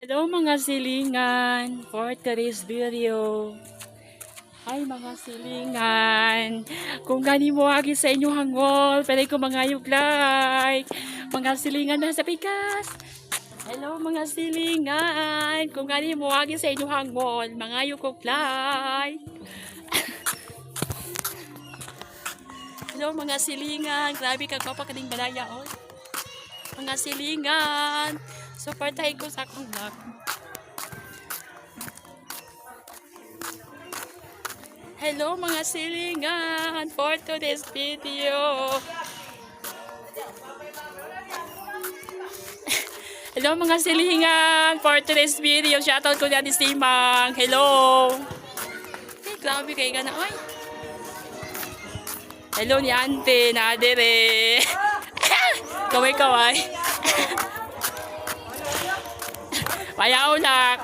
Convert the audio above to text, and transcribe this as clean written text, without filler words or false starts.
Hello mga silingan, for today's video. Ay mga silingan, kung gani mo agi sa inyo hangol, pwede ko mangayog like. Mga silingan na sa pikas. Hello mga silingan, kung gani mo agi sa inyo hangol, mangayog ko like. Hello mga silingan, grabe ka pa kaning balaya oh. Mga silingan, supportahin ko sa akong vlog. Hello mga silingan for today's video. Hello mga silingan for today's video. Shoutout ko dyan si Mang. Hello. Hey, grabe kayo ka na. Ay. Hello ni Ante na adere. Kaway-kaway. Payaw lang.